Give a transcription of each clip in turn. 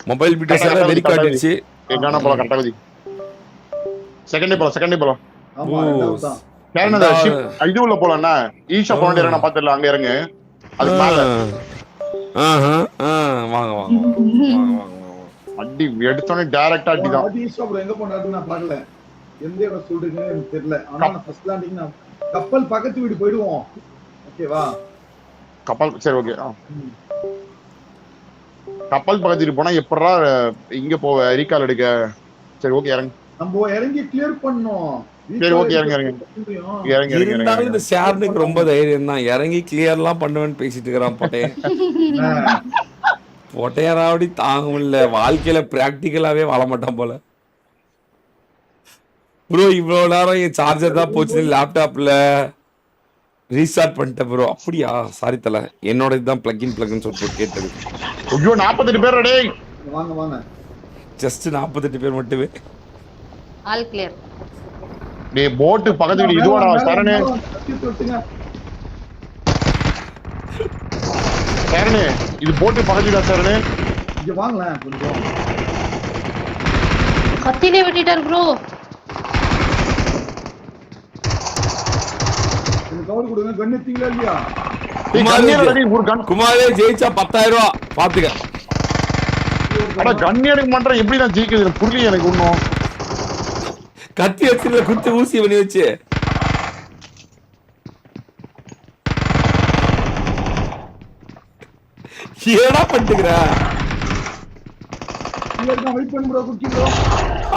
Mobile பிட்டஸால வெறி காட்டிடுச்சு. எங்கனா போலாம் கரெக்டா குதி. செகண்டே போலாம். ஆமா ரெண்டாவது தான். கேரனடா ஷிப் இது உள்ள போலாம்னா ஈஷா போன இறங்க பாத்துடலாம் அங்க இறங்கு. அது மேல வாங்க வாங்க. அடி எடுத்தோனே டைரக்டா அடி தான். அது ஈஷா ப்ரோ எங்க போனாருன்னு நான் பார்க்கல. எந்த இடம் சொல்றீங்கன்னு எனக்கு தெரியல. ஆனா நான் ஃபர்ஸ்ட் லேண்டிங் நான் கப்பல் பக்கத்து வீடு போய்டுவோம். ஓகேவா? கப்பல் சரி ஓகே. கப்பல் பக்கத்துக்கு போனா எப்பறா இங்க போவ ரீகால் எடுக்க. சரி ஓகே இறங்கு. நம்ம இறங்கி கிளியர் பண்ணோம். சரி ஓகே இறங்கு. இருந்தாலும் இந்த ஷேர்னுக்கு ரொம்ப தைரியம் தான். இறங்கி கிளியர்லாம் பண்ணுவேன்னு பேசிட்டு இருக்கிறான் போட்டேன். போட்டையாராவடி தாங்க முடியல. வாழ்க்கையில பிராக்டிக்கலாவே வாழ மாட்டான் போல. ப்ரோ இவ்வளவு நேரம் என் சார்ஜர் தான் போச்சு லேப்டாப்ல ரீஸ்டார்ட் பண்ணிட்டேன் ப்ரோ. அப்படியா? சாரி தல, என்னோட இதுதான் பிளக்இன் சொல்லிட்டு கேட்டது. ஐயோ 48 பேர் டேய். வாங்க வாங்க. ஜஸ்ட் 48 பேர் மட்டுமே. All clear. டேய் போட் பக்கத்துல இதுவாடா சரணே. சரணே இது போட் பக்கத்துல சரணே. இங்க வாங்களேன் கொஞ்சம். கத்திலே வெட்டிட்டார் ப்ரோ. கவர் கொடுங்க. கன் எடுத்தீங்களா இல்லையா? குமாரே ஜெயிச்சா 10,000 ரூபாய் பாத்துக்க. அட கன் எடுக்க மாட்டேன். எப்படி நான் ஜெயிக்கிறது புரியல எனக்கு ஒண்ணும். கத்தி வச்சுல குத்து ஊசி பண்ணி வச்சு ஏடா பண்ணிட்டுக்கிற? வெயிட் பண்ணு ப்ரோ. குட்டி ப்ரோ.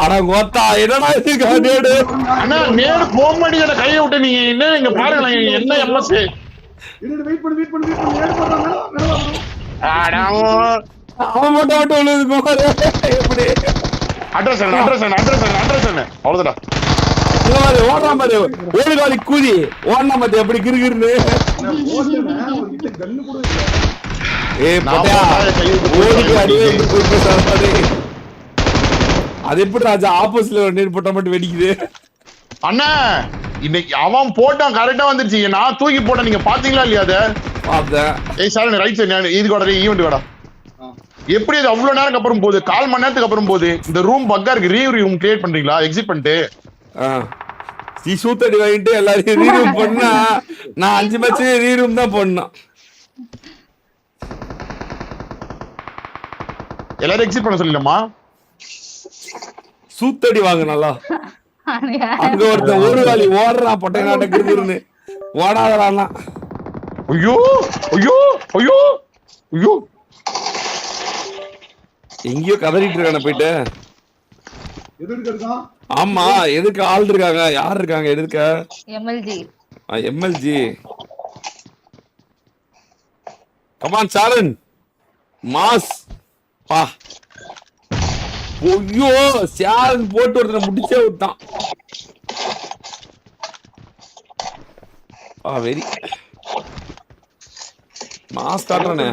அட கோத்தா என்னடா இது காடேடு? அண்ணா நேர் கோமடியோட கைய விட்டு நீங்க என்ன இங்க பாருங்க என்ன எம்எஸ். இது வெயிட் பண்ணு. ஏறு போறாங்க. அட அவன் மட்டும் உள்ளது குமாரே. எப்படி அட்ரஸ் என்ன அவ்வளவுடா. குமாரே ஓடுறான் பாரு. ஓடு காலி கூதி ஓடுனா பாத்து எப்படி கிறுகிறுன்னு. கன்னு கூட இல்ல. ஏய் போடா ஓடுக்கு அடியே போய் சாப்பாடு. அது எப்படி ராஜா ஆப்போசிட்ல ஒரு நீர் போட்டா மட்டும் வெடிக்குது? அண்ணா இன்னைக்கு அவன் போட்டான் கரெக்டா வந்துருச்சு. நான் தூக்கி போட்டேன். நீங்க பாத்தீங்களா இல்லையா? அத பார்த்தேன். ஏய் சார் ரைட் சைடு இது கூட ஈவென்ட் வேடா. எப்படி அது அவ்வளவு நேரம் அப்புறம் போகுது? 1/4 மணி நேரத்துக்கு அப்புறம் போகுது. இந்த ரூம் பக்கா இருக்கு. ரூம் கிரியேட் பண்றீங்களா? எக்ஸிட் பண்ணிட்டு நீ சூத்தடி வாங்கிட்டு எல்லாரையும் ரீரூம் பண்ணா நான் 5 மேட்ச் ரீரூம் தான் பண்ணேன். எல்லாரும் எக்ஸிட் பண்ண சொல்லலாமா? சூத்தடி வாங்க நல்லா. அங்க ஒருத்தன் ஒரு காலி ஓடுறான் பொட்டை நாட்டக்குன்னு ஓடாதடான்னா. ஐயோ ஐயோ ஐயோ ஐயோ எங்கேயோ கதறிட்டு இருக்கான போயிட்டு. ஆமா எதுக்கு ஆள் இருக்காங்க? யார் இருக்காங்க எதுக்க? எம்எல்ஜி. கமான் சாரன் மாஸ் பா. ஐயோ சாரன் போட்டு ஒருத்தனை முடிச்சே விட்டான். வெரி மாஸ் காட்டுறானே.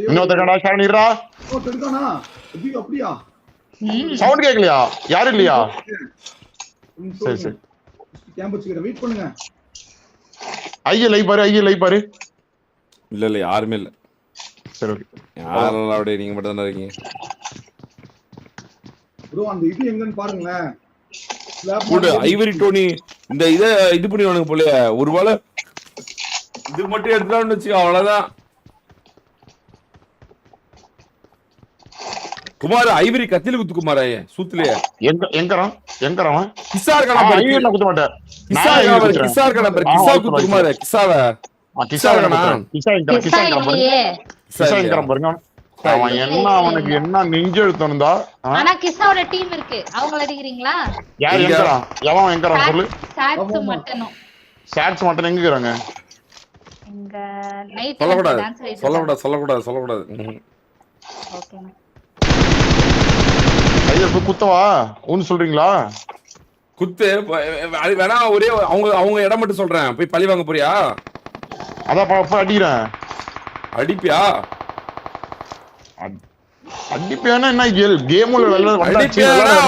இன்னொருத்தடா சாரனிரா. அப்படியா? சவுண்ட் கேக்கலையா? யாரு இல்லையா? சரி சரி கேம்பஸ்ல வெயிட் பண்ணுங்க. ஐய லைவ் பாரு. இல்ல யாருமே இல்ல. சரி ஓகே. யாரெல்லாம் அப்படியே நீங்க மட்டும் தான் இருக்கீங்க. ப்ரோ அந்த இது எங்கன்னு பாருங்களேன். கூட ஐவரி டோனி இந்த இது பண்ணிவானுங்க போல. ஒருவேளை இது மட்டும் எடுத்துட்டான்னு வச்சுக்கோ அவ்வளவுதான். குமார் ஐவரி கத்தில குத்து குமார் சூத்துலயே எங்கறான் கிசார் கடை ஐவரி குத்த மாட்டேன். கிசார் கடை கிசா குத்து குமார் கிசாவ கிசாங்கறான் பாருங்க. அவன் என்ன அவனுக்கு என்ன நெஞ்சு எழுத்தணும்டா. ஆனா கிசாவோட டீம் இருக்கு. அவங்கள அடிக்கிறீங்களா? யார் எங்கறான்? எவன் எங்கறான் சொல்லு. சாட்ஸ் மட்டனும். சாட்ஸ் மட்டன் எங்க இருக்காங்க? எங்க நைட் சொல்லக்கூடாது. ஓகேங்க. ஐயோ குத்தவா ஒன்னு சொல்றீங்களா? குத்து வேணா ஒரே அவங்க இடம் மட்டும் சொல்றேன். போய் பழி வாங்க போறியா? அதான் அடிக்கிறேன். அடிப்பியா? அடிப்பியானா என்ன கேம்ல வெல்ல வந்தாச்சு.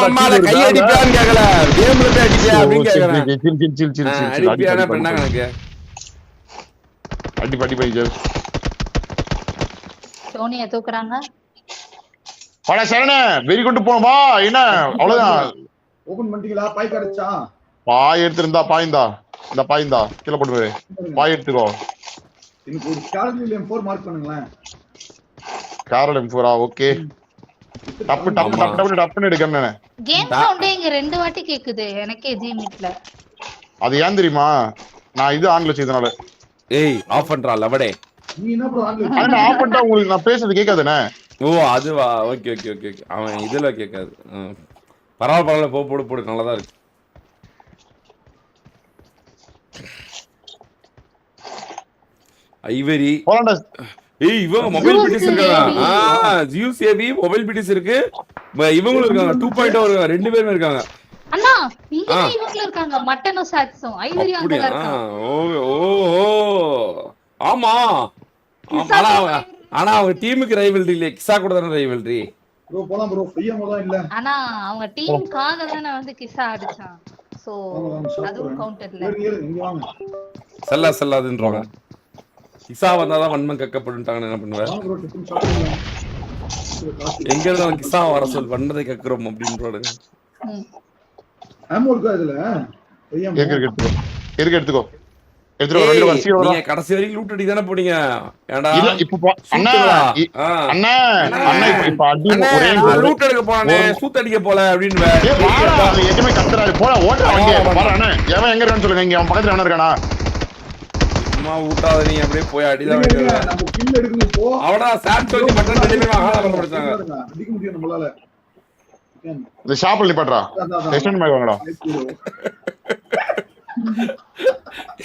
அம்மால கை அடிப்பியான்னு கேக்கல. கேம்ல போய் அடிப்பியா அப்படினு கேக்குறேன். அடிப்பியானா பண்ணா கணக்கு. அடி சோனியா தூக்குறாங்க. வாடா சரண வெறி கொண்டு போனோம் வா. என்ன அவ்வளவுதான். ஓபன் பண்ணிட்டீங்களா? பாய் கிடைச்சா? பாய் எடுத்துருந்தா பாய்ந்தா. இந்த பாய்ந்தா கீழே போட்டு பாய் எடுத்துக்கோ. எனக்கு ஒரு கேரல் M4 மார்க் பண்ணுங்களேன். கேரல் M4 ஓகே. டப்பு டப்பு டப்பு டப்பு டப்புன்னு எடுக்கறேன். கேம் சவுண்டே இங்க 2 வாட்டி கேக்குது எனக்கே ஜிமிட்ல. அது ஏன் தெரியுமா? நான் இது ஆன்ல செய்தனால. ஏய் ஆஃப் பண்றா லவடே. நீ என்ன ப்ரோ ஆன்ல? ஆனா ஆஃப் பண்ணிட்டா உங்களுக்கு நான் பேசுறது கேட்காதுனே. ஓ அதுவா? Okay okay okay okay. அவன் இதுல கேட்காது. பரவாயில்ல போடு போடு நல்லதா இருக்கு. ஐவரி போலாம்டா. ஏய் இவங்க மொபைல் பிடிஸ் இருக்காங்க. ஜியூஸ் ஏவி மொபைல் பிடிஸ் இருக்கு. இவங்களும் இருக்காங்க 2.0 இருக்காங்க. 2 பேரும் இருக்காங்க. அண்ணா இங்க இவங்க இருக்காங்க மட்டனும் சாக்ஸும் ஐவரி அங்க இருக்காங்க. ஓ ஆமா. ஆனா அவங்க டீமுக்கு ரைவல்ரி இல்ல. கிசா கூட தான ரைவல்ரி. ப்ரோ போலாம் ப்ரோ. ஃப்ரீயா மோதா இல்ல. ஆனா அவங்க டீமுக்காக தான வந்து கிசா அடிச்சான். சோ அதுவும் கவுண்டர்ல. இங்க வாங்க. செல்லாதுன்றாங்க. கிசா வந்தாதான் வன்மம் கக்கப்படுட்டாங்கன்னு என்ன பண்ணுவ? வாங்க ப்ரோ டிஃபன் சாப்பிடுங்க. எங்க இருந்தாலும் கிசா வர சொல் வண்டதை கக்குறோம் அப்படின்றாங்க. ஆமோ இருக்கா இதுல? எடுத்துக்கோ. நீங்க கடைசி வரைக்கும் லூட் அடி தானே போனீங்க. ஏன்டா இப்ப அண்ணா அண்ணா அண்ணா இப்ப அடி ஒரே லூட் எடுக்க போறானே சூத் அடிக்க போல அப்படின்னு எதுமே கத்துறாரு போடா ஓட்டா வண்டியே வர அண்ணா எவன் எங்க இருக்கான்னு சொல்லுங்க. இங்க அவன் பக்கத்துல எவன இருக்கானா? சும்மா ஊட்டாத நீ அப்படியே போய் அடிதான் வைக்கல. நம்ம கில் எடுக்கணும் போ. அவடா சாட் சொல்லி மட்டும் டெலிவரி ஆகாத பண்ண அடிக்க முடியும் நம்மளால. இந்த ஷாப்ல நிப்பாட்றா. எக்ஸ்டெண்ட் மேக் வாங்கடா.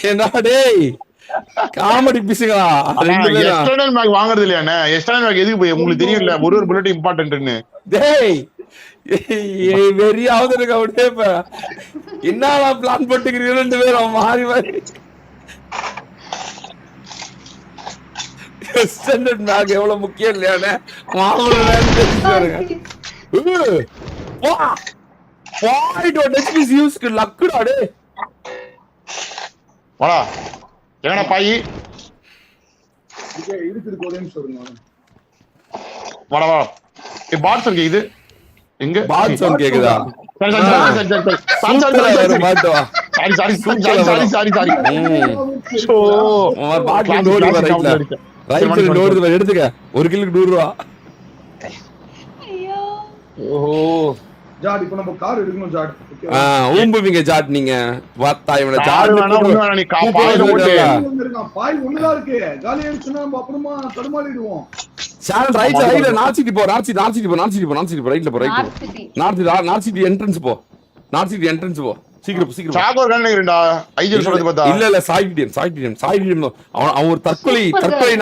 ஏண்டா டேய் காமெடி பிசுங்களா ரெண்டு பேரும் எக்ஸ்டெண்ட் மேக் வாங்குறது இல்லையானே? எக்ஸ்டெண்ட் மேக் எதுக்கு போய் உங்களுக்கு தெரியும் இல்ல ஒரு புல்லட் இம்பார்ட்டன்ட்னு. டேய் வெறியாவது இருக்க அப்படியே இப்ப என்னடா பிளான் போட்டுக்கிறீங்க ரெண்டு பேரும் மாறி மாறி. எக்ஸ்டெண்டட் மேக் எவ்வளவு முக்கியம் இல்லையானே? மாமூலு பேசுறாங்க. Why don't XP use luck டா? வாடா எங்கடா பாய்? இருக்கு ஒரேன்னு சொல்லுங்க. வாடா வா. பாட்ஸ் இருக்கு இது. எங்க பாட்ஸ் சவுண்ட் கேக்குதா? சாரி சோ பாட்ல டோர் ரைட்ல டோர் எடுத்துக்க. 1 கிலோக்கு 100 ரூபாய். ஐயோ ஓ ஜாட் இப்ப நம்ம கார் எடுக்கணும் ஜாட். ஊம்புவீங்க ஜாட் நீங்க. வாத்தா இவன ஜாட் வேணா நீ காப்பாயில ஓட்டு. பாய் ஒண்ணுதான் இருக்கு. காலி ஆயிடுச்சுனா நம்ம அப்புறமா தடுமாறிடுவோம். சார் ரைட்ல நார்த் போ ரைட்ல போ நார்த் சிட்டி என்ட்ரன்ஸ் போ. நார்த் சிட்டி என்ட்ரன்ஸ் போ. சீக்கிரம் சாகோர் கண்ணே இருடா. ஐஜிஎல் சொல்றது பார்த்தா இல்ல சாய்டியம் அவன் ஒரு தற்கொலை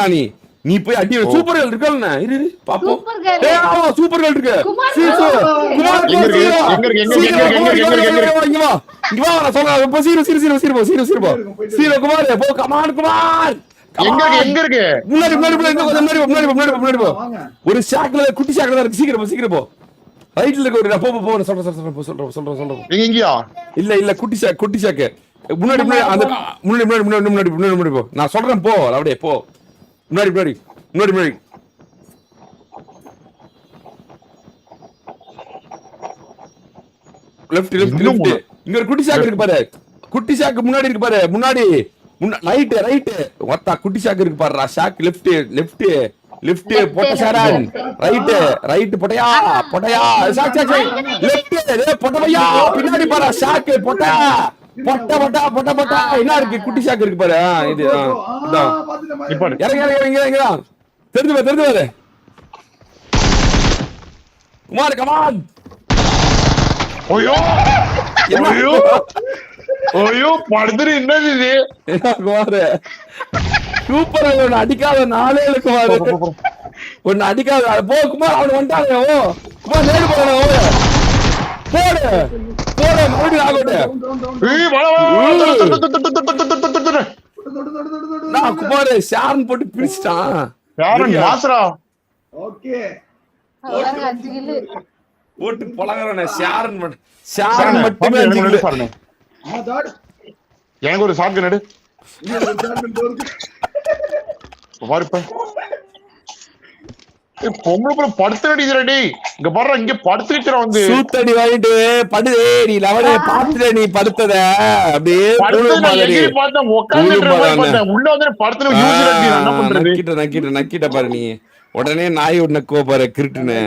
நானி. நீ போய் அடி சூப்பர் கேர்ள் இருக்கல்ல இரு பாப்போம். ஏய் ஆமா சூப்பர் கேர்ள் இருக்கு. குமார் இங்க வா நான் சொல்றேன். போ சீரோ குமார் போ கமான் குமார். எங்க இருக்கு? முன்னாடி போ. ஒரு ஷாக்ல குட்டி ஷாக்ல இருக்கு. சீக்கிரம் போ. ரைட்ல இருக்க ஒரு போ சொல்றேன். எங்கயா? இல்ல குட்டி ஷாக் முன்னாடி அந்த முன்னாடி போ. நான் சொல்றேன் போ. அப்படியே போ. முன்னாடி லெஃப்ட் இங்க ஒரு குட்டி ஷாக் இருக்கு பாரு. குட்டி ஷாக் முன்னாடி இருக்கு பாரு. முன்னாடி ரைட் ஒத்தா குட்டி ஷாக் இருக்கு பாருடா. ஷாக் லெஃப்ட் பொட்ட சரண் ரைட் பொட்டையா ஷாக் லெஃப்ட் பொட்டையா பின்னாடி பாரு. ஷாக் பொட்ட என்ன இருக்கு? குட்டி ஷாக் இருக்கு பாரு. இது இறங்க தெரிஞ்சு பாரு. குமார் கமான். ஓயோ படுத்துரு. என்னது இது? குமார் சூப்பர். ஒன்னு அடிக்காத நாளே குமார். ஒன்னு அடிக்காத போ குமார். அவன் வந்துட்டாங்க. ஓ குமார் நேரு போடு மறுபடியும் ஆகோட்டு. குமார் ஷாரன் போட்டு பிரிச்சுட்டான். ஓகே போட்டு பழகுறானே ஷாரன் மட்டுமே. எனக்கு ஒரு ஷாட் கன் எடு. பாருப்ப பொம்பளை படுத்துறடி ரெடி இங்க பாரு இங்க படுத்துக்கிற வந்து சூத்தடி வாங்கிட்டு படுதே நீ லவனே பாத்துட்ட நீ படுத்தத அப்படியே பார்த்தேன் உட்கார்ந்து உள்ள வந்து படுத்து என்ன பண்றது நக்கிட்ட பாரு நீ உடனே நாய் ஒண்ணு கோபாரு கிருட்டுன்னு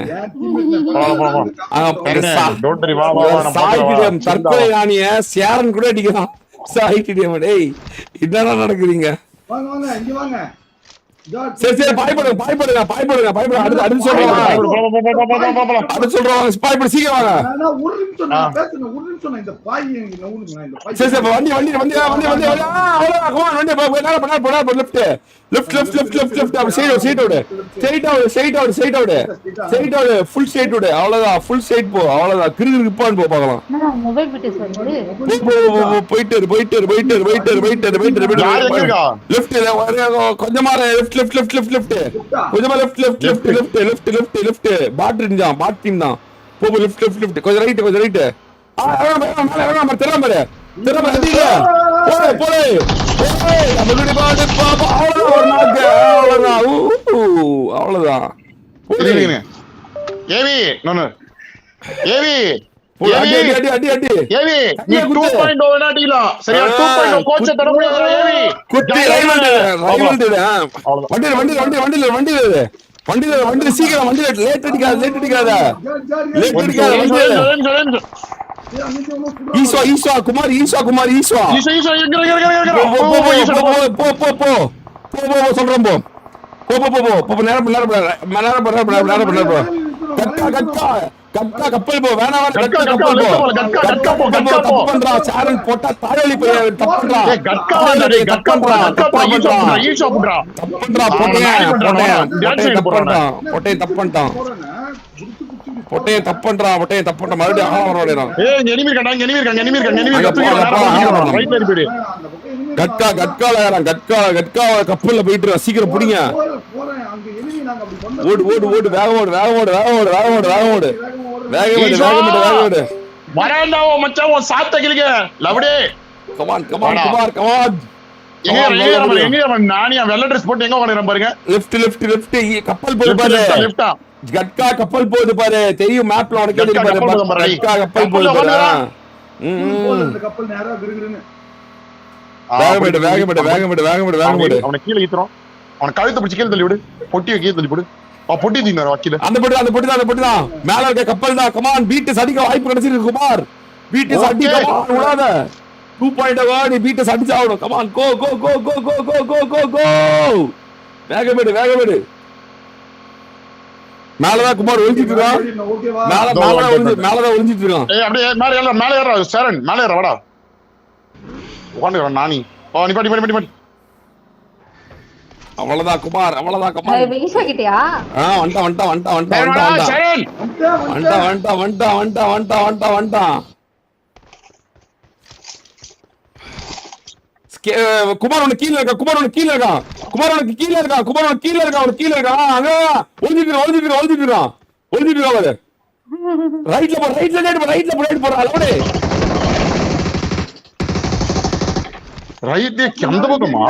தற்கொலை ராணிய சேரன் கூட அடிக்கிறான் சாய்க்கிடியம். டேய் என்னடா நடக்குறீங்க? சரி சரி பாய்படுங்க அடுத்து சொல்றாங்க சீக்கிரம் வாங்க. சரி சரி வண்டி ஃபுல் ஸ்ட்ரைட் விடு அவ்வளவுதான். ஃபுல் ஸ்ட்ரைட் போ அவ்வளவுதான். கிறுகிறு போ பார்க்கலாம். போயிட்டு கொஞ்சமா பாட்டின் தான் போ லெஃப்ட் கொஞ்சம் ரைட் அவ்வளவுதான். வண்டி சீக்கிரம் வண்டி லேட் அடிக்காத ஈஸ்வா குமார் சொல்றேன் போ நேரம் கப்பல் போ வேணா பண்றா சாரல் போட்டா தாழி பொட்டையை தப்பன்றா மறுபடியும் கப்பல்ல போயிட்டு சீக்கிரம் பிடிங்க. ஓடு வேகமோடு வராண்டாவோ மச்சான் சாத்த கிளிங்க லவடே கமான் நானியா வெள்ள ட்ரெஸ் போட்டு எங்க உட்கார்றேன் பாருங்க. லெஃப்ட் கப்பல் போகுது பாரு. லெஃப்ட்டா கட்கா கப்பல் போகுது பாரு. தெரியும் மேப்ல உனக்கு தெரியும் பாரு. கட்கா கப்பல் போகுது பாரு. இந்த கப்பல் நேரா கிருகிருன்னு வேகமேடு அவனை கீழ ஈத்துறோம். அவனை கழுத்தை பிடிச்சு கீழ தள்ளி விடு. பொட்டியை கீழ தள்ளி விடு. பொட்டி தீனாரு வக்கீல. அந்த பொட்டி தான் மேல இருக்க கப்பல் தான். கமான் பீட்டஸ் அடிக்க வாய்ப்பு கிடைச்சிருக்கு குமார். பீட்டஸ் அடிக்க விடாத. 2.0 பீட்டஸ் அடிச்சு ஆகணும். கமான் கோ வேகமேடு மேலதான் குமார் ஒளிஞ்சிட்டு இருக்கான். மேலதான் ஒளிஞ்சிட்டு இருக்கான். அப்படியே மேல ஏறா சரண் மேல ஏறா வாடா உட்காந்துக்கிறான் நானி. நீ பாட்டி அவ்வளவுதான் குமார் குமார் கீழே இருக்கான். அங்க ஒளிஞ்சிட்டு இருக்கான். ரைட்ல போறா ரைட் அந்த பக்கமா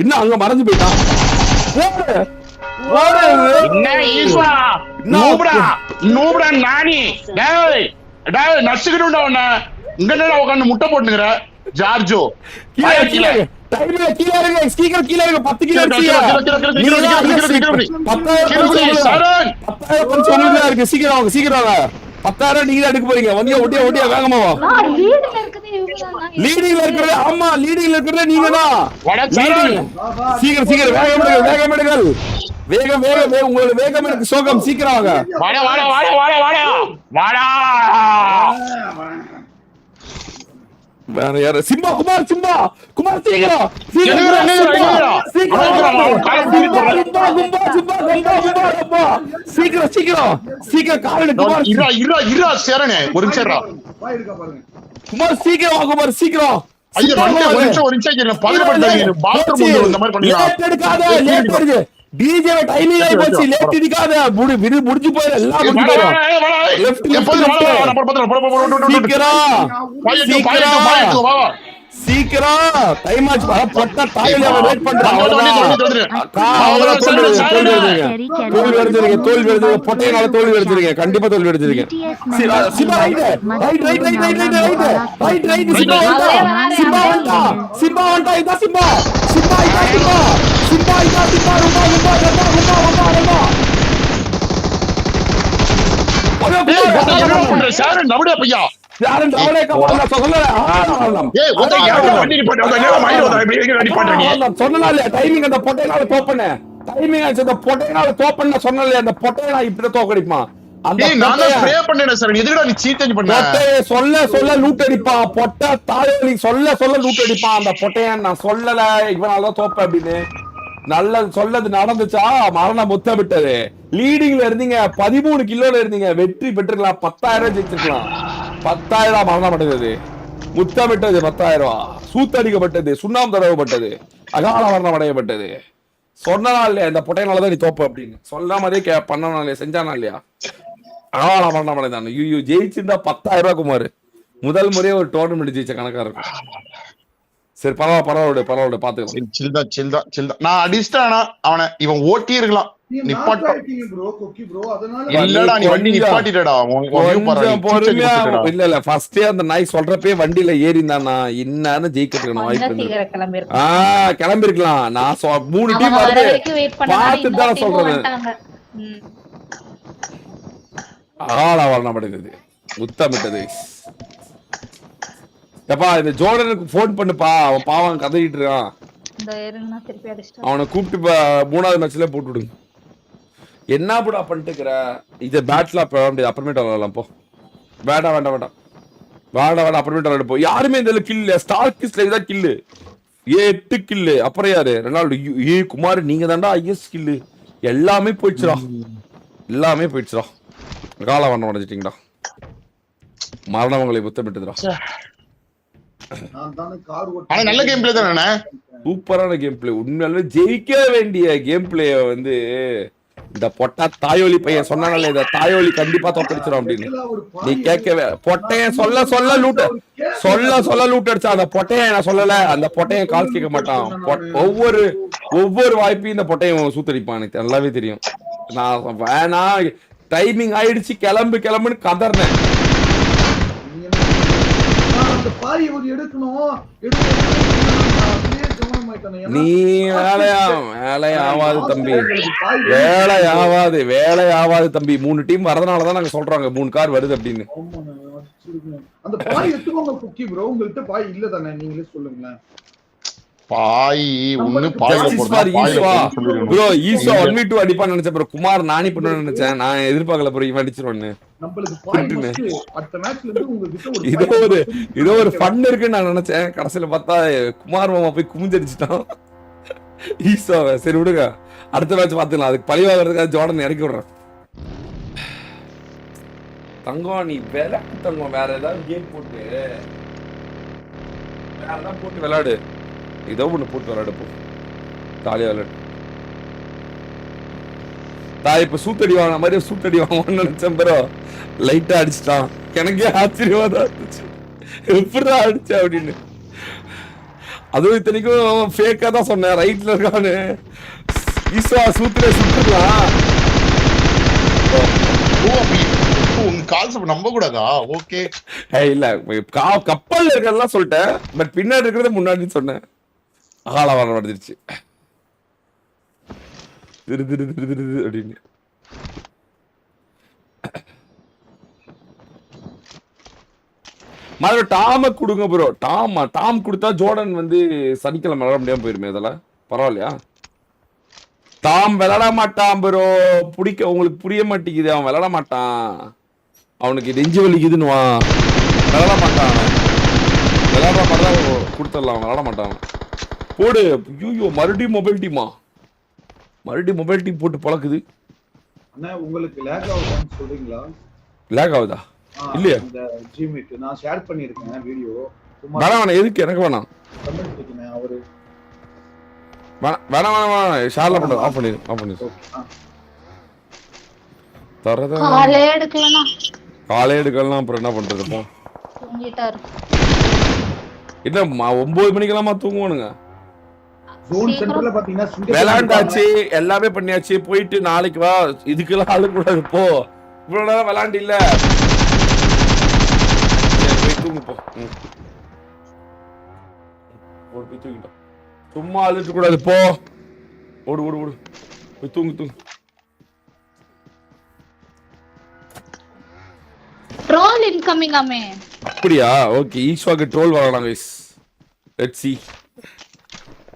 இன்னும் அங்க மறைஞ்சு போயிட்டான். நச்சுக்கிட்டு இங்க உட்காந்து முட்டை போட்டுங்கிற ஜார்ஜோ கீழே 10 கிலோ இருக்கு. சீக்கிரம் 10,000 நீங்க எடுக்க போறீங்க. ஒட்டியா வேகமா லீடிங்ல இருக்கிறது. ஆமா லீடிங்ல இருக்கிறது நீங்க தான். சீக்கிரம் வேகமெடுங்கள். உங்களோட வேகம் எனக்கு சோகம். சீக்கிரம் வேற யாரு? சிம்பா குமார் சீக்கிரம் காலையில குமார் சேரணே ஒரு நிமிஷம் குமார் சீக்கிரம் டிஜே டைமிங் ஆயி போச்சு. லேட் அடிக்காத. முடிஞ்சு போயிரு. எல்லாம் முடிஞ்சு போயிரு. சீக்கிரம் டைம் ஆச்சு பா பொட்ட தாயில வெயிட் பண்றான் தோல்வி அடைஞ்சிருங்க பொட்டையனால தோல்வி அடைஞ்சிருங்க கண்டிப்பா தோல்வி அடைஞ்சிருங்க சிம்பா ரைட் சிம்பா வந்தா இதா சிம்பா டைமிங் அந்த பொட்டையனால தோப்பன டைமிங் அந்த பொட்டையனால தோப்பன சொன்னல அந்த பொட்டையனா இப்படி தோக்கடிமா அந்த ஸ்ப்ரே பண்ணேன் சார் எதுக்குடா நீ சீட் சேஞ்ச் பண்ண சொல்ல லூட் அடிப்பான் பொட்டை தாயலி சொல்ல லூட் அடிப்பான் அந்த பொட்டையன் நான் சொல்லல இவனால தான் தோப்ப அப்படின்னு நல்லது சொல்லது நடந்துச்சா மரணம் முத்தமிட்டது லீடிங்ல இருந்தீங்க 13 கிலோல இருந்தீங்க வெற்றி பெற்றுக்கலாம் 10,000 ஜெயிச்சிருக்கலாம் 10,000 மரணம் அடைந்தது முத்தமிட்டது 10,000 சூத்தடிக்கப்பட்டது சுண்ணாம்பு தடவப்பட்டது அகால மரணம் அடையப்பட்டது சொன்னா இல்லையா இந்த பொட்டையனாலதான் நீ தோப்பு அப்படின்னு சொல்லாமதே பண்ணனா இல்லையா செஞ்சானா இல்லையா அகால மரணம் அடைந்தான் ஐயோ ஜெயிச்சிருந்தா 10,000 குமார் முதல் முறையே ஒரு டோர்னமெண்ட் ஜெயிச்ச கணக்கா இருக்கும் சரி பரவாயில்ல பாத்துக்கலாம் நான் அடிச்சிட்டானா அவனை இவன் ஓட்டி இருக்கலாம் இல்ல ஃபர்ஸ்டே அந்த நாய் சொல்றப்பே வண்டியில ஏறிந்தானா என்னன்னு ஜெயிக்கிறதுக்கு வாய்ப்பு கிளம்பி இருக்கலாம் நான் 3 டீம் பார்த்துட்டு தான் சொல்றது ஆளா வரணும்டுது முத்தமிட்டது எப்பா இந்த ஜோர்டனுக்கு போன் பண்ணுப்பா அவன் பாவம் கதறிட்டு இருக்கான் அவனை கூப்பிட்டு 3வது மேட்ச்ல போட்டு விடுங்க என்ன புடா பண்ணிட்டுக்கிற இதை பேட்ல அப்புறமேட்டு விளாடலாம் போ வேண்டாம் அப்புறமேட்டு விளாட போ யாருமே இந்த கில்லு ஸ்டார் கிஸ்ல தான் கில்லு 8 கில்லு அப்புறம் யாரு ரெனால்டு குமார் நீங்க தான்டா ஐஎஸ் கில்லு எல்லாமே போயிடுச்சுடா கால வண்ணம் அடைஞ்சிட்டீங்கடா மரணவங்களை புத்தமிட்டுதுடா நல்ல கேம் பிளே தானே சூப்பரான கேம் பிளே உண்மையாலுமே ஜெயிக்க வேண்டிய கேம் பிளே வந்து இந்த பொட்டா தாயோலி பையன் சொன்னானே இந்த தாயோலி கண்டிப்பா தோக்கடிச்சிடும் அப்படின்னு நீ கேட்கவே பொட்டையன் சொல்ல லூட் அடிச்சா அந்த பொட்டையன் நான் சொல்லல அந்த பொட்டையன் கால் கேட்க மாட்டான் ஒவ்வொரு வாய்ப்பையும் இந்த பொட்டையன் சூத்தடிப்பான் எனக்கு நல்லாவே தெரியும் நான் வேணா டைமிங் ஆயிடுச்சு கிளம்புன்னு கதர்னேன் நீ வேலையாவாது தம்பி 3 டீம் வரதுனாலதான் நாங்க சொல்றாங்க 3 கார் வருது அப்படின்னு அந்த பாய் எடுத்துக்கோங்க குக்கி ப்ரோ உங்கள்ட்ட பாய் இல்ல தானே நீங்களே சொல்லுங்களேன் பாய் ஒண்ணு ப்ரோ ஈசோ 1v2 அடிப்பான்னு நினைச்சேன் ப்ரோ குமார் நானி பண்ண நினைச்சேன் நான் எதிர்பார்க்கல ப்ரோ இவன் அடிச்சிருவான்னு இதோ ஒரு ஃபன் இருக்குன்னு நான் நினைச்சேன் கடைசியில பார்த்தா குமார் மாமா போய் குமிஞ்சடிச்சிட்டான் ஈசோவை சரி விடுங்க அடுத்த மேட்ச் பாத்துக்கலாம் அதுக்கு பழிவாகிறதுக்காக ஜோர்டன் இறக்கி விடுறேன் தங்கம் நீ விளையாட்டு தங்கம் வேற ஏதாவது கேம் போட்டு விளையாடு இதோ ஒண்ணு போட்டு விளையாடு தாலியா விளையாடு தாய் இப்ப சூத்தடி வாங்கின மாதிரி சூத்தடி வாங்கணும்னு நினைச்சேன் ப்ரோ லைட்டா அடிச்சிட்டான் எனக்கே ஆச்சரியமா தான் இருந்துச்சு எப்படிதான் அடிச்ச அப்படின்னு அதுவும் இத்தனைக்கும் ஃபேக்கா தான் சொன்னேன் ரைட்ல இருக்கான்னு ஈஸ்வா சூத்திர சுட்டுலாம் நம்ப கூடாதா ஓகே இல்ல கப்பல்ல இருக்கிறதெல்லாம் சொல்லிட்டேன் பட் பின்னாடி இருக்கிறத முன்னாடி சொன்னேன் ஆளா வர வந்துருச்சு அப்படின்னு மாதிரி டாம கொடுங்க ப்ரோ டாம் கொடுத்தா ஜோர்டன் வந்து சனிக்கிழமை விளாட முடியாம போயிருமே இதெல்லாம் பரவாயில்லையா டாம் விளாட மாட்டான் ப்ரோ உங்களுக்கு புரிய மாட்டேங்குது அவன் விளாட மாட்டான் அவனுக்கு நெஞ்சு வலிக்குதுன்னு விளாட மாட்டான் விளாடுற மாதிரி தான் கொடுத்துடலாம் அவன் விளாட மாட்டான் போடு ஐயோ மறுபடியும் மொபைல் டீம் போட்டு பழக்குது உங்களுக்கு லேக் ஆகுதான்னு சொல்றீங்களா லேக் ஆகுதா இல்லையா இந்த ஜிமிட் நான் ஷேர் பண்ணிருக்கேன் வீடியோ வேணாம் எதுக்கு எனக்கு வேணாம் கமெண்ட் பண்ணிட்டேன் அவரு வேணாம் ஷேர்ல பண்ணு ஆஃப் பண்ணிரு தரதா காலே எடுக்கலாம் அப்புறம் என்ன பண்றது போ தூங்கிட்டாரு என்ன 9 மணிக்கெல்லாமா தூங்குவானுங்க? ஜோன் சென்டர்ல பாத்தீங்கன்னா விளையாண்டாச்சு, எல்லாமே பண்ணியாச்சு. போயிட்டு நாளைக்கு வா, இதுக்கெல்லாம் அழுக்கூடாது போ. இவ்வளவு நேரம் விளையாண்டு இல்ல, போய் தூங்கு போ. போய் தூங்கிட்டோம். சும்மா அழுட்டு கூடாது போ. ஓடு ஓடு ஓடு, போய் தூங்கு தூங்கு. ட்ரோல் இன்கமிங் ஆமே. அப்படியா? ஓகே, ஈஸ்வாக்கு ட்ரோல் வரலாம் गाइस. Let's see.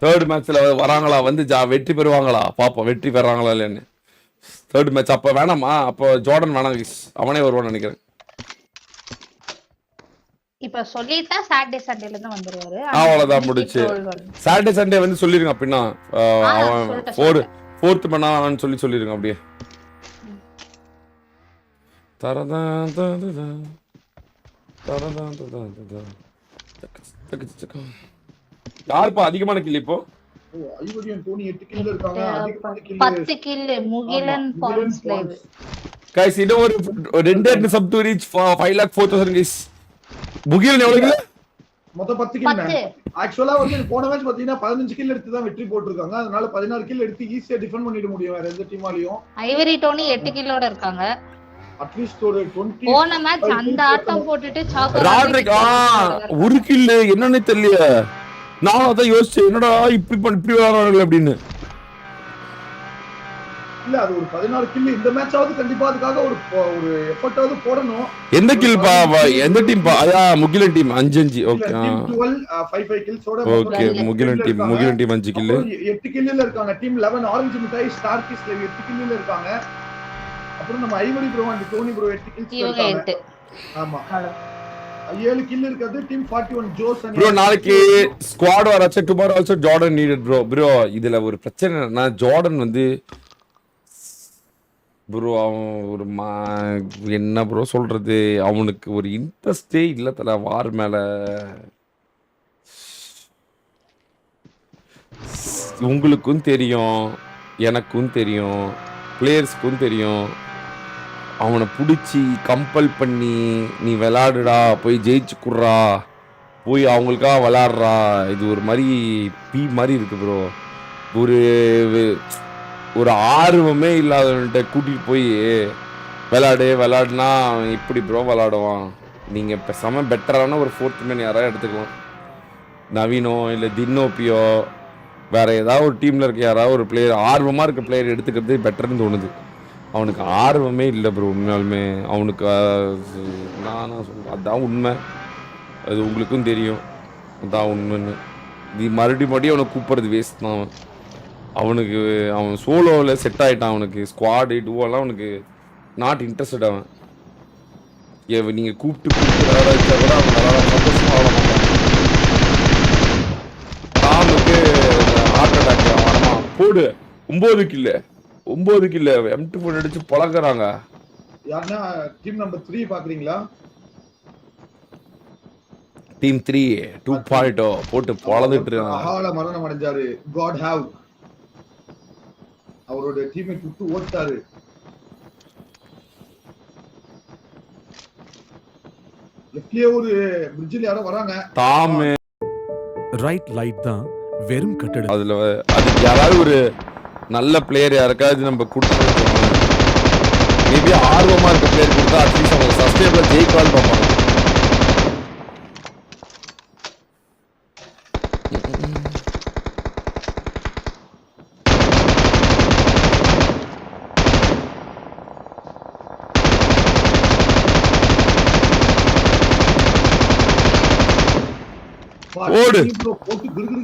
தேர்ட் மேட்ச்ல வராங்களா, வந்து வெற்றி பெறுவாங்களா பாப்போம். வெற்றி பெறாங்களா இல்லைன்னு தேர்ட் மேட்ச். அப்ப வேணாமா? அப்போ ஜார்டன் வேணாம் गाइस, அவனே வருவான்னு நினைக்கிறேன். இப்ப சொல்லிட்டா சாட்டர்டே சண்டேல இருந்து வந்துருவாரு. அவ்வளவுதான் முடிச்சு. சாட்டர்டே சண்டே வந்து சொல்லிருங்க அப்படின்னா, அவன் ஃபோர்த் பண்ணான்னு சொல்லிருங்க அப்படியே. தரதான் தரதான் தரதான் தரதான். யாருப்பா அதிகமான கில் இப்போ? ஐவரியன் டோனி 8 கில்ல இருக்காங்க. அதிகமான kill 10 kill Mugilan points live. Guys இது ஒரு 2 sub to reach 5,04,000 guys. Mugilan எவ்வளவு கில்? மொத்தம் 10 கில். ஆக்சுவலா வந்து போன மேட்ச் பாத்தீங்கன்னா 15 கில் எடுத்து தான் வெற்றி போட்டுருக்காங்க. அதனால 16 கில் எடுத்து ஈஸியா டிஃபெண்ட் பண்ணிட முடியும் வேற எந்த டீமாலயும். ஐவரி டோனி 8 கில்லோட இருக்காங்க. அட்லீஸ்ட் ஒரு 20 போன மேட்ச் அந்த ஆட்டம் போட்டுட்டு சாக்கோ ராட்ரிக் ஒரு கில் என்னன்னு தெரியல. நான் அதான் யோசிச்சேன், என்னடா இப்படி விளையாடுறாங்க அப்படின்னு. இல்ல அது ஒரு 16 கில் இந்த மேட்சாவது கண்டிப்பா அதுக்காக ஒரு எஃபர்ட்டாவது போடணும். எந்த கில் பா? எந்த டீம் பா? அயா முகிலன் டீம் 5 ஓகே. டீம் 12 5 கில்ஸோட ஓகே. Mugilan team 5 kill. 8 கில்ல இருக்காங்க. டீம் 11 ஆரஞ்சு மிட்டாய் ஸ்டார் கிஸ்ல 8 கில்ல இருக்காங்க. அப்புறம் நம்ம ivory bro and Tony bro 8 kills இருக்காங்க. ஆமா 7 கில் இருக்குது. டீம் 41 ஜோஸ் அண்ட் ப்ரோ நாளைக்கு ஸ்குவாட் வராச்சு. Tomorrow also Jordan needed bro. Bro இதுல ஒரு பிரச்சனை என்னன்னா, ஜார்டன் வந்து ப்ரோ அவன் ஒரு என்ன ப்ரோ சொல்றது, அவனுக்கு ஒரு இன்ட்ரெஸ்டே இல்ல தல வார் மேல. உங்களுக்கும் தெரியும், எனக்கும் தெரியும், பிளேயர்ஸ்க்கும் தெரியும். அவனை பிடிச்சி கம்பல் பண்ணி நீ விளையாடுடா, போய் ஜெயிச்சு குடுறா, போய் அவங்களுக்காக விளையாடுறா, இது ஒரு மாதிரி மாதிரி இருக்கு ப்ரோ. ஒரு ஆர்வமே இல்லாதவன்கிட்ட கூட்டிட்டு போய் விளையாடுனா இப்படி ப்ரோ விளையாடுவான். நீங்கள் பேசாம பெட்டரான ஒரு 4th மேன் யாராவது எடுத்துக்கலாம். நவீனோ இல்லை தின்னோப்பியோ வேற ஏதாவது ஒரு டீமில் இருக்க யாராவது ஒரு பிளேயர், ஆர்வமாக இருக்க பிளேயர் எடுத்துக்கிறது பெட்டர்னு தோணுது. அவனுக்கு ஆர்வமே இல்லை ப்ரோ உண்மையாலுமே. அவனுக்கு நான் சொல்கிறேன் அதுதான் உண்மை, அது உங்களுக்கும் தெரியும், அதுதான் உண்மைன்னு. இது மறுபடியும் அவனை கூப்பிட்றது வேஸ்ட் தான். அவனுக்கு அவன் சோலோவில் செட் ஆகிட்டான். அவனுக்கு ஸ்குவாடு டூவெல்லாம் அவனுக்கு நாட் இன்ட்ரெஸ்டட். அவன் நீங்கள் கூப்பிட்டு விளையாட வச்சா கூட அவன் விளையாட சந்தோஷமாக விளாட மாட்டான். அவனுக்கு ஹார்ட் அட்டாக் வரமா போடு. 9 கில்ல M24 அடிச்சு பழகுறாங்க. யாருன்னா டீம் நம்பர் 3 பாக்குறீங்களா? டீம் 3 2.0 போட்டு பொளந்துட்டு இருக்காங்க. அகால மரணம் அடைஞ்சாரு. காட் ஹேவ் அவரோட டீமை விட்டு ஓட்டாரு. லெஃப்ட்லயே ஒரு பிரிட்ஜ்ல யாரோ வராங்க. தாமே ரைட் லைட் தான் வெறும் கட்டடம். அதுல அதுக்கு யாராவது ஒரு நல்ல பிளேயர் யாருக்காவது நம்ம கொடுத்து மேபி ஆர்வமா இருக்க பிளேயர் கொடுத்தா அட்லீஸ்ட் அவங்க சஸ்டேபிளா ஜெயிக்கலான்னு பார்ப்பாங்க. ஓடு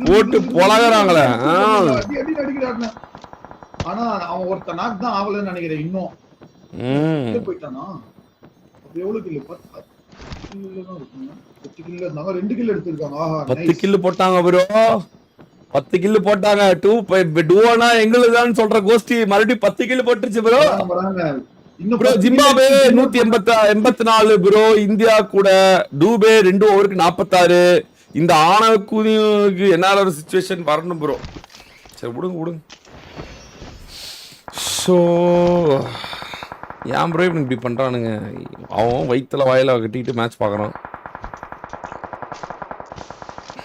போட்டு பொழகுறாங்களே. ஆனா அவன் ஒருத்த நாக் தான் ஆகலன்னு நினைக்கிறேன். இன்னும் போயிட்டானா? எவ்வளவு கில்? 10 கில் இருந்தாங்க. 2 கில் எடுத்திருக்காங்க. ஆஹா 10 கில் போட்டாங்க ப்ரோ. 10 கில் போட்டாங்க. 2 எங்களுதான் சொல்ற கோஷ்டி மறுபடியும் 10 கில் போட்டுருச்சு bro. Bro Zimbabwe 184 bro. India கூட டூபே 2 ஓவருக்கு 46. இந்த ஆணவ கூதிக்கு என்னால ஒரு சிச்சுவேஷன் வரணும் ப்ரோ. சரி விடுங்க. ஸோ ஏன் ப்ரோ இப்படி பண்றானுங்க? அவன் வயிற்றுல வாயில கட்டிக்கிட்டு மேட்ச் பார்க்குறான்.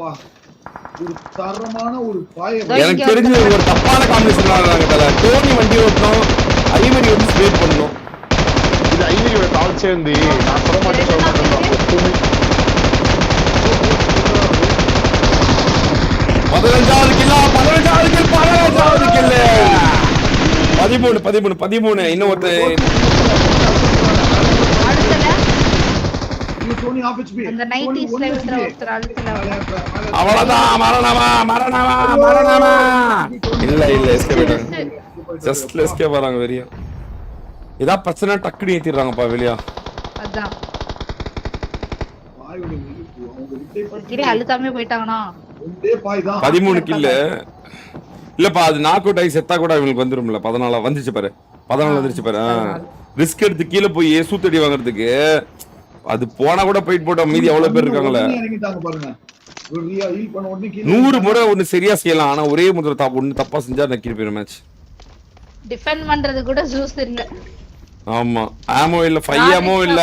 வா ஒரு தரமான ஒரு பாய எனக்கு தெரிஞ்ச ஒரு தப்பான காம்பினேஷன் ஆடுறாங்க தல. டோனி வண்டி ஓட்டணும், ஐவரி வந்து ஸ்ப்ரே பண்ணணும். இது ஐவரியோட தாள் சேர்ந்து நான் சொல்ல மாட்டேன் சொல்ல மாட்டேன். 15வது கில்லா, 15வது கில், 15வது கில்லு. 13 இன்னும் ஒருத்த டோனி ஆஃப் ஹெச்பி அந்த 90s ல இருக்கிற ஒருத்தர் அழுத்தல. அவ்வளவுதான். மரணமா. இல்ல எஸ்கேப் ஜஸ்ட் எஸ்கேப் வராங்க வெளிய. இதா பிரச்சனை டக்குனு ஏத்திடுறாங்கப்பா வெளிய. அதான் ஒரு கிலோ அழுத்தாமே போயிட்டாங்கனா 13 கில்ல இல்லப்பா. அது நாக் அவுட் ஆகி செத்தா கூட இவங்களுக்கு வந்துரும்ல. 14 வந்துச்சு பாரு, 14 வந்துருச்சு பாரு. ரிஸ்க் எடுத்து கீழே போய் சூத்தடி வாங்குறதுக்கு அது போனா கூட போயிட்டு போட்டோம். மீதி எவ்வளவு பேர் இருக்காங்களே. 100 முறை ஒண்ணு சரியா செய்யலாம், ஆனா ஒரே முறை ஒண்ணு தப்பா செஞ்சா நக்கிட்டு போயிடும் மேட்ச். டிஃபெண்ட் பண்றது கூட ஜூஸ் இல்ல. ஆமா, ஆமோ இல்ல, 5 ஆமோ இல்ல,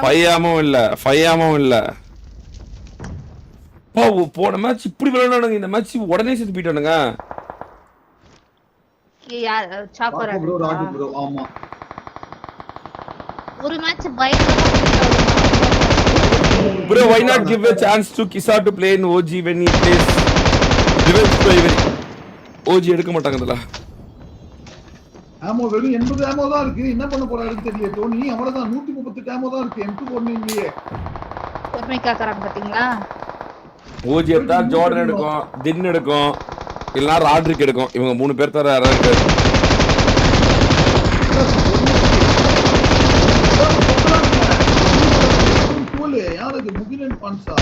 5 ஆமோ இல்ல. போன மேட்ச் இப்படி விளையாடுனானுங்க, இந்த மேட்ச் உடனே செத்து போயிட்டானுங்க. ஒரு மேட்ச் பயங்கரமா bro, why not give a chance to Kisa to play in OG when he plays revenge play? OG எடுக்க மாட்டாங்கடா. ஆமோ வெறும் 80 ஆமோ தான் இருக்கு. என்ன பண்ண போறாருன்னு தெரியல டோனி. அவ்வளவுதான் 138 ஆமோ தான் இருக்கு. M2 போடுனீங்களே பொறுமை காக்கறாங்க பாத்தீங்களா. OG எடுத்தா ஜார்டன் எடுக்கும், தின் எடுக்கும், இல்லனா ராட்ரிக் எடுக்கும். இவங்க 3 பேர் தர யாராவது யாருக்கு முகிலன் பான்சா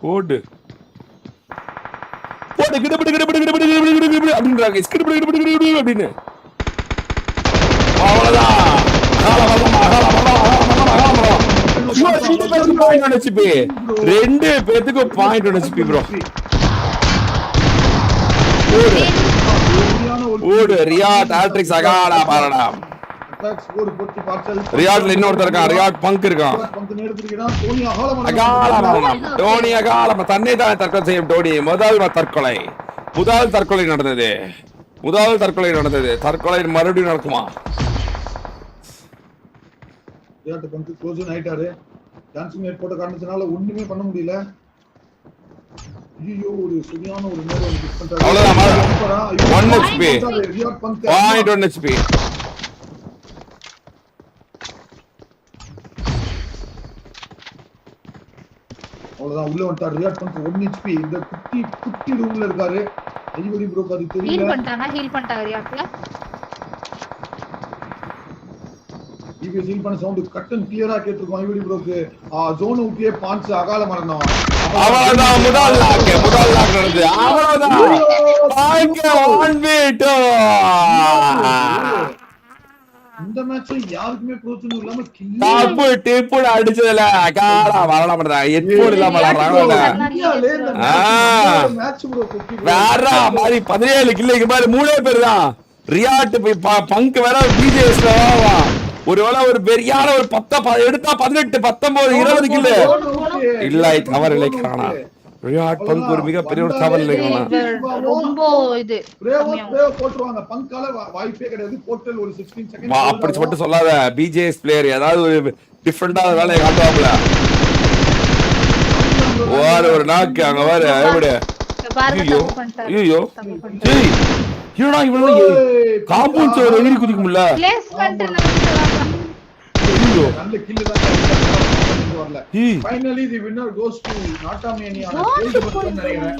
கோட் போடு கிட அப்படின்றாங்க. அப்படின்னு அவ்வளவுதான். ரெண்டு பேத்துக்கு பாயிண்ட் நினைச்சு ப்ரோ. ஓடு ரியாட் ஆல்ட்ரிக்ஸ் அகாடா பாரடா. ரியாட்ல இன்னொருத்தர் இருக்கான், ரியாட் பங்க் இருக்கான். டோனி அகால தன்னை தான் தற்கொலை செய்யும். டோனி முதல் தற்கொலை நடந்தது. தற்கொலை மறுபடியும் நடக்குமா? ரியாட் பங்க் க்ளோஸ் ஆயிட்டாரு. டான்சிங் நைட் போட்ட காரணத்தினால ஒண்ணுமே பண்ண முடியல. ஐயோ ஒரு சரியான ஒரு நேரம் மிஸ் பண்ணிட்டாரு. அவ்வளவுதான். 1 HP. Riot bunk 0.1 HP. அவ்வளவுதான் உள்ள வந்துட்டார். Riot bunk 1 HP. இந்த குட்டி ரூம்ல இருக்காரு. ஐவரி ப்ரோக்கு அது ஹீல் தெரியல. பண்ணிட்டாங்க ரியாக்ட்ல. டிவிஎஸ் ஹீல் பண்ண சவுண்ட் கட் அண்ட் கிளியரா கேட்டிருக்கோம் ஐவரி ப்ரோக்கு. ஜோன் ஊட்டியே பான்ஸ் அகால மரணம். அவ்வளவுதான் முதல் லாக் நடந்து. அவ்வளவுதான் பாய்க்க 1v2. இந்த மேட்ச் யாருக்குமே பிரச்சனை இல்லாம கில் டாப்பு டிப்பு அடிச்சதுல காடா வரல மாட்டா. எட்போர்ட் இல்லாம விளையாடுறாங்க. இந்தியாலே இந்த மேட்ச் ப்ரோ குட்டி வேற மாதிரி 17 கில்லைக்கு பாரு 3 பேர் தான். ரியாட் பங்க் வேற பிஜேஎஸ்ல ஒருவேளை ஒரு பெரியான ஒரு 10 எடுத்தா 18 19 20 கில்லு இல்ல தவறு இழைக்கிறானா. ரியாட் பங்க் ஒரு மிகப்பெரிய ஒரு தவறு இழைக்கிறானா. ரொம்ப இது பிரேவ் போட்டுருவாங்க. பங்கால வாய்ப்பே கிடையாது. போர்ட்டல் ஒரு 16 செகண்ட் அப்படி மட்டும் சொல்லாத. பிஜேஎஸ் பிளேயர் ஏதாவது ஒரு டிஃபரெண்டா வேலையை காட்டுவாங்களா. ஒரு நாக்கு அங்க வர எப்படி பாருங்க ஐயோ தப்பு பண்ணிட்டாரு. ஐயோ ஏய் என்னடா இவள காம்பவுண்ட் சேர் எகிரி குதிக்க முடியல. பிளேஸ்மென்ட் ஐயோ நல்ல கில் தான் வரல. Finally the winner goes to நாட்டாமேனியா. நினைக்கிறேன்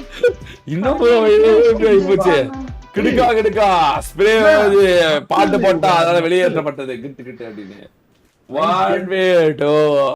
இன்னும் போச்சு. கிடுக்கா ஸ்ப்ரே பாட்டு போட்டா அதனால வெளியேற்றப்பட்டது கிட்டு அப்படின்னு 1v2.